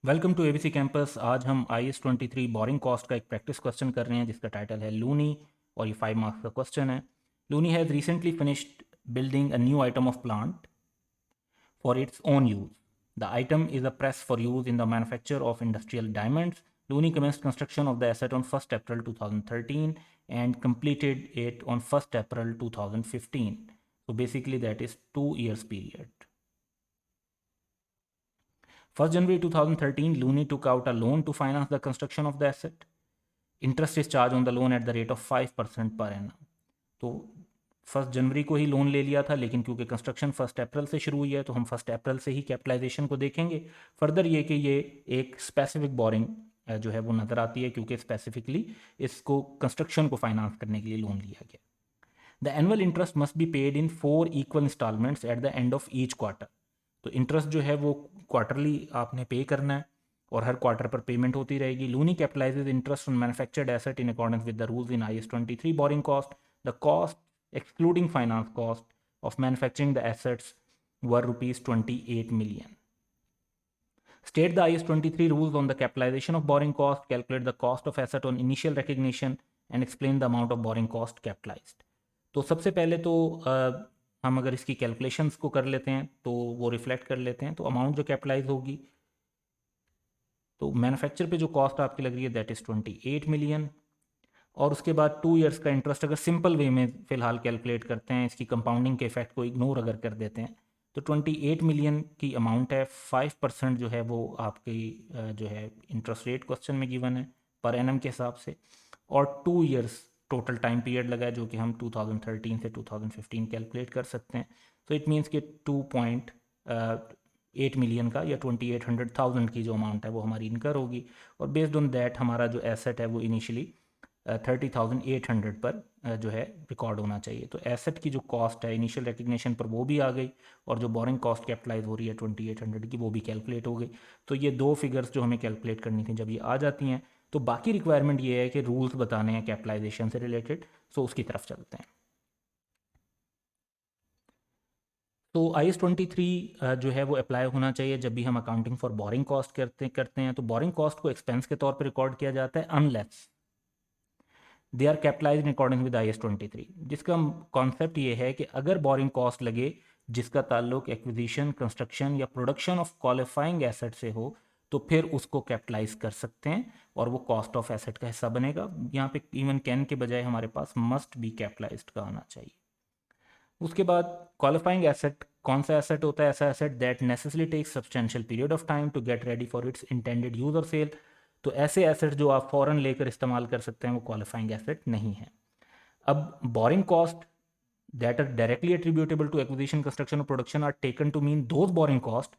Welcome to ABC campus. आज हम IS-23 borrowing cost का एक प्रैक्टिस क्वेश्चन कर रहे हैं जिसका टाइटल है लूनी और ये 5 मार्क्स का क्वेश्चन है। Looney has recently finished building a new item of plant for its own use. The item is a press for use in the manufacture of industrial diamonds. Looney commenced construction of the asset on 1st April 2013 and completed it on 1st April 2015. So basically that is 2 years period. 1st January 2013, Looney took out a loan to finance the construction of the asset. Interest is charged on the loan at the rate of 5% per annum. तो 1 जनवरी को ही loan ले लिया था, लेकिन क्योंकि construction 1 अप्रैल से शुरू हुई है तो हम 1 अप्रैल से ही कैपिटलाइजेशन को देखेंगे। फर्दर ये कि ये एक स्पेसिफिक बोरिंग जो है वो नज़र आती है क्योंकि स्पेसिफिकली इसको कंस्ट्रक्शन को फाइनेंस करने के लिए लोन लिया गया। The annual interest must be paid in 4 equal instalments at the end of each quarter. तो इंटरेस्ट जो है वो क्वार्टरली आपने पे करना है और हर क्वार्टर पर पेमेंट होती रहेगी। लूनी capitalises interest on manufactured asset in accordance with the rules in IS-23 borrowing cost. The cost excluding finance cost of manufacturing the assets were rupees 28 million. State the IS-23 rules on the capitalization of borrowing cost, calculate the cost of asset on initial recognition and explain the amount of borrowing cost capitalized. तो सबसे पहले तो हम अगर इसकी calculations को कर लेते हैं तो वो रिफ्लेक्ट कर लेते हैं। तो अमाउंट जो कैपिटलाइज होगी, तो मैन्युफैक्चर पे जो कॉस्ट आपकी लग रही है दैट इज़ 28 मिलियन। और उसके बाद 2 इयर्स का इंटरेस्ट अगर सिंपल वे में फ़िलहाल कैलकुलेट करते हैं, इसकी कंपाउंडिंग के इफेक्ट को इग्नोर अगर कर देते हैं, तो 28 मिलियन की अमाउंट है। 5% जो है वो आपकी जो है इंटरेस्ट रेट क्वेश्चन में गिवन है पर एनम के हिसाब से, और 2 इयर्स टोटल टाइम पीरियड लगा है जो कि हम 2013 से 2015 कैलकुलेट कर सकते हैं। तो इट मीन्स कि 2.8 मिलियन का या 2800,000 की जो अमाउंट है वो हमारी इनकर होगी। और बेस्ड ऑन दैट हमारा जो एसेट है वो इनिशियली 30,800 पर जो है रिकॉर्ड होना चाहिए। तो एसेट की जो कॉस्ट है इनिशियल रिकग्निशन पर वो भी आ गई और जो बोरिंग कॉस्ट कैपिटलाइज हो रही है 2800 की वो भी कैलकुलेट हो गई। तो ये दो फिगर्स जो हमें कैलकुलेट करनी थी जब ये आ जाती हैं, तो बाकी रिक्वायरमेंट ये है कि रूल्स बताने हैं कैपिटलाइजेशन से रिलेटेड। सो उसकी तरफ चलते हैं। तो IS-23 जो है वो अप्लाई होना चाहिए जब भी हम अकाउंटिंग फॉर बोरिंग कॉस्ट करते हैं। तो बोरिंग कॉस्ट को एक्सपेंस के तौर पर रिकॉर्ड किया जाता है unless they are capitalise in according with IS-23। जिसका कॉन्सेप्ट ये है कि अगर बोरिंग कॉस्ट लगे जिसका ताल्लुक एक्विजिशन, कंस्ट्रक्शन या प्रोडक्शन ऑफ क्वालिफाइंग एसेट से हो तो फिर उसको कैपिटलाइज कर सकते हैं और वो कॉस्ट ऑफ एसेट का हिस्सा बनेगा। यहाँ पे इवन कैन के बजाय हमारे पास मस्ट बी कैपिटलाइज्ड का आना चाहिए। उसके बाद क्वालिफाइंग एसेट कौन सा एसेट होता है? ऐसा asset that necessary takes substantial period of time to get ready for its intended use और सेल। तो ऐसे एसेट जो आप फॉरन लेकर इस्तेमाल कर सकते हैं वो क्वालिफाइंग एसेट नहीं है। अब borrowing cost that are directly attributable to acquisition, construction or production are taken to mean those borrowing cost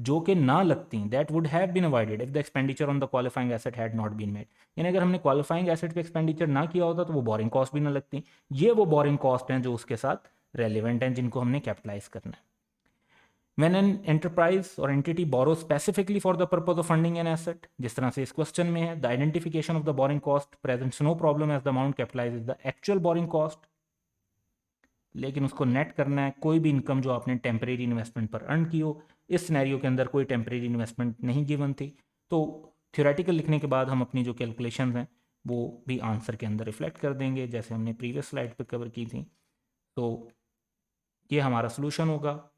जो कि ना लगती that would have been avoided if the expenditure on the qualifying asset had not been made। यानी अगर हमने qualifying asset पे expenditure ना किया होता तो वो borrowing cost भी ना लगती। ये वो borrowing cost हैं जो उसके साथ relevant हैं जिनको हमने capitalize करना है। When an enterprise or entity borrows specifically for the purpose of funding an asset, जिस तरह से इस क्वेश्चन में है, the identification of the borrowing cost presents no problem as the amount capitalized is the actual borrowing cost। लेकिन उसको net करना है कोई भी इनकम जो आपने टेम्परेरी इन्वेस्टमेंट पर अर्न की हो। इस सिनेरियो के अंदर कोई टेम्परेरी इन्वेस्टमेंट नहीं गिवन थी, तो थ्योरेटिकल लिखने के बाद हम अपनी जो कैलकुलेशंस हैं वो भी आंसर के अंदर रिफ्लेक्ट कर देंगे जैसे हमने प्रीवियस स्लाइड पे कवर की थी। तो ये हमारा सोल्यूशन होगा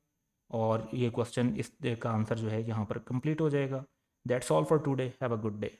और ये क्वेश्चन इस का आंसर जो है यहाँ पर कंप्लीट हो जाएगा। That's all for today. Have a good day.